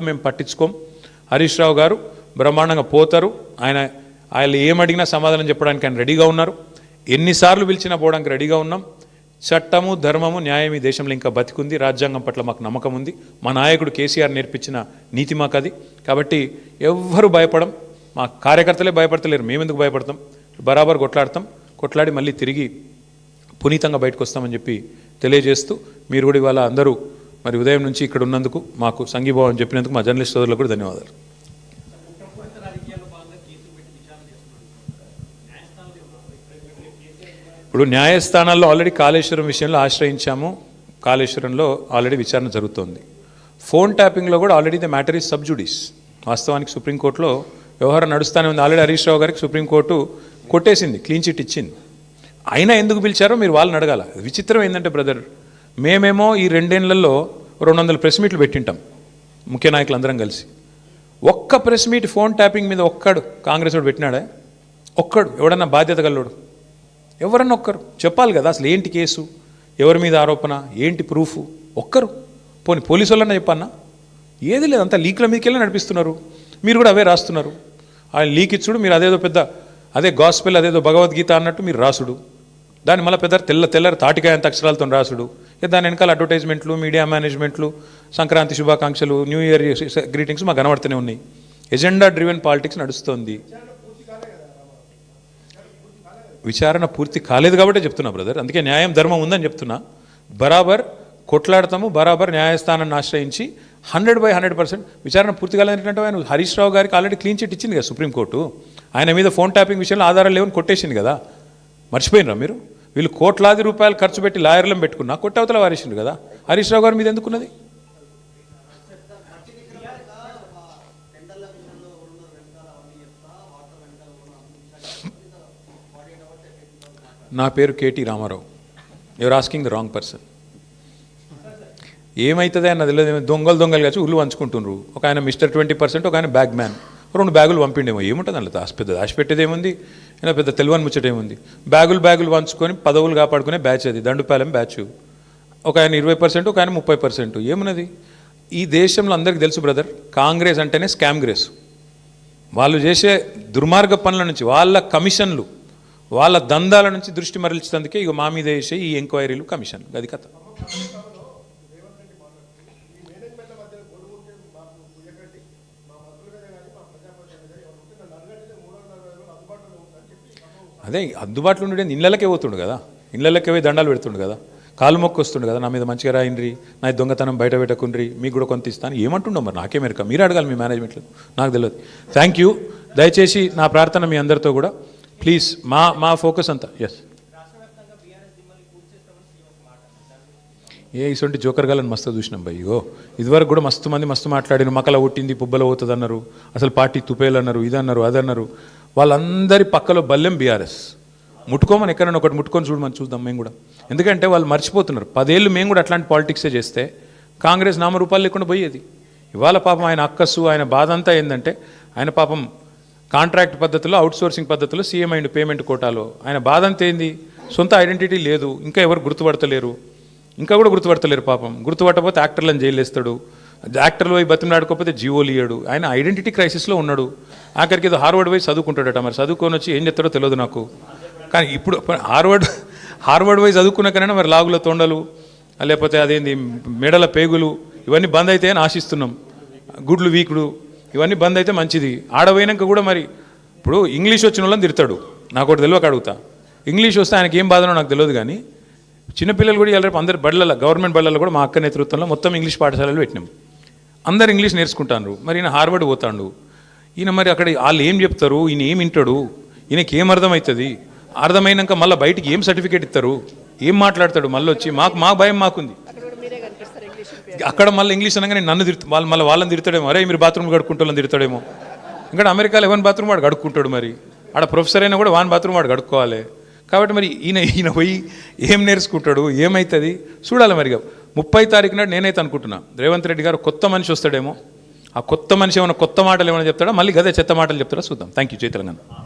మేము పట్టించుకోం. హరీష్ రావు గారు బ్రహ్మాండంగా పోతారు. ఆయన ఏమడిగినా సమాధానం చెప్పడానికి ఆయన రెడీగా ఉన్నారు. ఎన్నిసార్లు పిలిచినా పోవడానికి రెడీగా ఉన్నాం. చట్టము ధర్మము న్యాయం ఈ దేశంలో ఇంకా బతికుంది. రాజ్యాంగం పట్ల మాకు నమ్మకం ఉంది. మా నాయకుడు కేసీఆర్ నేర్పించిన నీతి మాకు అది. కాబట్టి ఎవ్వరూ భయపడం. మా కార్యకర్తలే భయపడతలేరు, మేమెందుకు భయపడతాం? బరాబర్ కొట్లాడి మళ్ళీ తిరిగి పునీతంగా బయటకు వస్తామని చెప్పి తెలియజేస్తూ, మీరు కూడా ఇవాళ అందరూ మరి ఉదయం నుంచి ఇక్కడ ఉన్నందుకు, మాకు సంఘీభావం చెప్పినందుకు మా జర్నలిస్ట్ సోదరులకు కూడా ధన్యవాదాలు. ఇప్పుడు న్యాయస్థానాల్లో ఆల్రెడీ కాళేశ్వరం విషయంలో ఆశ్రయించాము. కాళేశ్వరంలో ఆల్రెడీ విచారణ జరుగుతోంది. ఫోన్ ట్యాపింగ్లో కూడా already the matter is sub జుడిస్. వాస్తవానికి సుప్రీంకోర్టులో వ్యవహారం నడుస్తూనే ఉంది. ఆల్రెడీ హరీష్ రావు గారికి సుప్రీంకోర్టు కొట్టేసింది, క్లీన్ చిట్ ఇచ్చింది. అయినా ఎందుకు పిలిచారో మీరు వాళ్ళని అడగాల. విచిత్రం ఏంటంటే బ్రదర్, మేమేమో ఈ 2 ఏళ్లలో 200 ప్రెస్ మీట్లు పెట్టింటాం ముఖ్య నాయకులు అందరం కలిసి. ఒక్క ప్రెస్ మీట్ ఫోన్ ట్యాపింగ్ మీద ఒక్కడు కాంగ్రెస్ వాడు పెట్టినాడా? ఒక్కడు ఎవడన్నా బాధ్యత గల్లోడు? ఎవరన్నా ఒక్కరు చెప్పాలి కదా. అసలు ఏంటి కేసు, ఎవరి మీద ఆరోపణ, ఏంటి ప్రూఫ్? ఒక్కరు పోనీ పోలీసు వాళ్ళన్నా చెప్పన్నా? ఏది లేదు. అంతా లీక్ల మీదకి వెళ్ళి నడిపిస్తున్నారు. మీరు కూడా అవే రాస్తున్నారు. ఆయన లీక్ ఇచ్చుడు, మీరు అదేదో పెద్ద అదే గాస్పెల్, అదేదో భగవద్గీత అన్నట్టు మీరు రాసుడు. దాన్ని మళ్ళీ పెద్ద తెల్లరి తాటికాయంత అక్షరాలతో రాసుడు. దాని వెనకాల అడ్వర్టైజ్మెంట్లు, మీడియా మేనేజ్మెంట్లు, సంక్రాంతి శుభాకాంక్షలు, న్యూ ఇయర్ గ్రీటింగ్స్ మాకు కనబడుతూనే ఉన్నాయి. ఎజెండా డ్రివెన్ పాలిటిక్స్ నడుస్తోంది. విచారణ పూర్తి కాలేదు కాబట్టి చెప్తున్నా బ్రదర్. అందుకే న్యాయం ధర్మం ఉందని చెప్తున్నా. బరాబర్ కొట్లాడతాము. బరాబర్ న్యాయస్థానాన్ని ఆశ్రయించి 100% విచారణ పూర్తి కాలేదంటే ఆయన హరీష్ రావు గారికి ఆల్రెడీ క్లీన్ చిట్ ఇచ్చింది కదా సుప్రీంకోర్టు. ఆయన మీద ఫోన్ ట్యాపింగ్ విషయంలో ఆధారాలు లేవని కొట్టేసింది కదా. మర్చిపోయినరా మీరు? వీళ్ళు కోట్లాది రూపాయలు ఖర్చు పెట్టి లాయర్లను పెట్టుకున్నా కొట్టవతల వారేసిండు కదా. హరీష్ రావు గారి మీద ఎందుకున్నది? నా పేరు KT Ramarao. You're asking the wrong person. ఏమవుతుంది అన్నది తెలియదు. దొంగలు కాచి ఉల్లు పంచుకుంటున్నారు. ఒక ఆయన మిస్టర్ 20%, ఒక ఆయన బ్యాగ్ మ్యాన్. 2 బ్యాగులు పంపిండేమో. ఏముంటుంది అందులో పెద్ద దాచిపెట్టేదేముంది? అయినా పెద్ద తెలివని ముచ్చటేముంది? బ్యాగులు పంచుకొని పదవులు కాపాడుకునే బ్యాచ్ అది. దండుపాలెం బ్యాచ్. ఒక ఆయన 20%, ఒక ఆయన 30%. ఏమున్నది? ఈ దేశంలో అందరికీ తెలుసు బ్రదర్, కాంగ్రెస్ అంటేనే స్కామ్ గ్రేస్. వాళ్ళు చేసే దుర్మార్గ పనుల నుంచి, వాళ్ళ కమిషన్లు, వాళ్ళ దందాల నుంచి దృష్టి మరల్చేందుకే ఇక మా మీద వేసే ఈ ఎంక్వైరీలు, కమిషన్లు. అది కథ. అదే అందుబాటులో ఉండేది. ఇళ్ళకే పోతుండు కదా, ఇళ్ళకే పోయి దండాలు పెడుతుండు కదా, కాలు మొక్కు వస్తుండు కదా, నా మీద మంచిగా రాయండ్రి, నా దొంగతనం బయట పెట్టకుండ్రి, మీకు కూడా కొంత ఇస్తాను. ఏమంటుండో మరి నాకే మెరక. మీరు అడగాలి మీ మేనేజ్మెంట్లో, నాకు తెలియదు. Thank you. దయచేసి నా ప్రార్థన మీ అందరితో కూడా ప్లీజ్, మా ఫోకస్ అంతా. ఎస్, ఇటువంటి జోకర్ గాలని మస్తు చూసినాం భయ్. ఇగో ఇదివరకు కూడా మస్తు మాట్లాడిన, మకల ఒట్టింది పుబ్బలో పోతుంది అన్నారు, అసలు పార్టీ తుపేలు అన్నారు, ఇదన్నారు అదన్నారు. వాళ్ళందరి పక్కలో బల్లెం బీఆర్ఎస్. ముట్టుకోమని ఎక్కడైనా ఒకటి ముట్టుకొని చూడమని చూద్దాం మేము కూడా. ఎందుకంటే వాళ్ళు మర్చిపోతున్నారు. 10 ఏళ్ళు మేము కూడా అట్లాంటి పాలిటిక్సే చేస్తే కాంగ్రెస్ నామరూపాలు లేకుండా పోయేది. ఇవాళ పాపం ఆయన అక్కస్సు, ఆయన బాధ అంతా ఏంటంటే, ఆయన పాపం కాంట్రాక్ట్ పద్ధతిలో, అవుట్సోర్సింగ్ పద్ధతిలో సీఎం అయిండు పేమెంట్ కోటాలో. ఆయన బాధ అంతా ఏంది? సొంత ఐడెంటిటీ లేదు, ఇంకా ఎవరు గుర్తుపడతలేరు, ఇంకా కూడా గుర్తుపడతలేరు పాపం. గుర్తుపట్టకపోతే యాక్టర్లను జైలు వేస్తాడు, యాక్టర్లు పోయి బతిమలాడుకోకపోతే జీవోలు ఇయ్యాడు. ఆయన ఐడెంటిటీ క్రైసిస్లో ఉన్నాడు. ఆఖరికి ఏదో హార్వర్డ్ పోయి చదువుకుంటాడట. మరి చదువుకొని వచ్చి ఏం చెప్తారో తెలియదు నాకు. కానీ ఇప్పుడు హార్వర్డ్ పోయి చదువుకున్నాకైనా మరి లాగుల తొండలు, లేకపోతే అదేంది మెడల పేగులు, ఇవన్నీ బంద్ అయితే అని ఆశిస్తున్నాం. గుడ్లు వీకుడు ఇవన్నీ బంద్ అయితే మంచిది. ఆడపోయినాక కూడా మరి ఇప్పుడు ఇంగ్లీష్ వచ్చిన వాళ్ళని తిడతాడు. నాకు ఒకటి తెలియక అడుగుతా, ఇంగ్లీష్ వస్తే ఆయనకి ఏం బాధనో నాకు తెలియదు. కానీ చిన్నపిల్లలు కూడా రేపు అందరు బళ్ళల్లో, గవర్నమెంట్ బళ్ళల్లో కూడా మా అక్క నేతృత్వంలో మొత్తం ఇంగ్లీష్ పాఠశాలలు పెట్టినాం. అందరు ఇంగ్లీష్ నేర్చుకుంటాను. మరి ఈయన హార్వర్డ్ పోతాడు. ఈయన మరి అక్కడ వాళ్ళు ఏం చెప్తారు, ఈయన ఏం వింటాడు, ఈయనకి ఏం అర్థమవుతుంది? అర్థమైనాక మళ్ళీ బయటికి ఏం సర్టిఫికేట్ ఇస్తారు, ఏం మాట్లాడతాడు? మళ్ళీ వచ్చి మా భయం మాకుంది. అక్కడ మళ్ళీ ఇంగ్లీష్ అనగానే నన్ను వాళ్ళని తిడతాడేమో, అరే మీరు బాత్రూమ్ కడుక్కుంటూ తిడతాడేమో. ఇంకా అమెరికాలో ఎవరి బాత్రూమ్ వాడు కడుక్కుంటాడు. మరి ఆడ ప్రొఫెసర్ అయినా కూడా వాని బాత్రూమ్ వాడు కడుక్కోవాలి. కాబట్టి మరి ఈయన పోయి ఏం నేర్చుకుంటాడు, ఏమవుతుంది చూడాలి. మరి 30 తారీఖు నాడు నేనైతే అనుకుంటున్నా రేవంత్ రెడ్డి గారు కొత్త మనిషి వస్తాడేమో. ఆ కొత్త మనిషి ఏమైనా కొత్త మాటలు ఏమైనా చెప్తాడా, మళ్ళీ గదే చెత్త మాటలు చెప్తాడా చూద్దాం. Thank you. జై తెలంగాణ.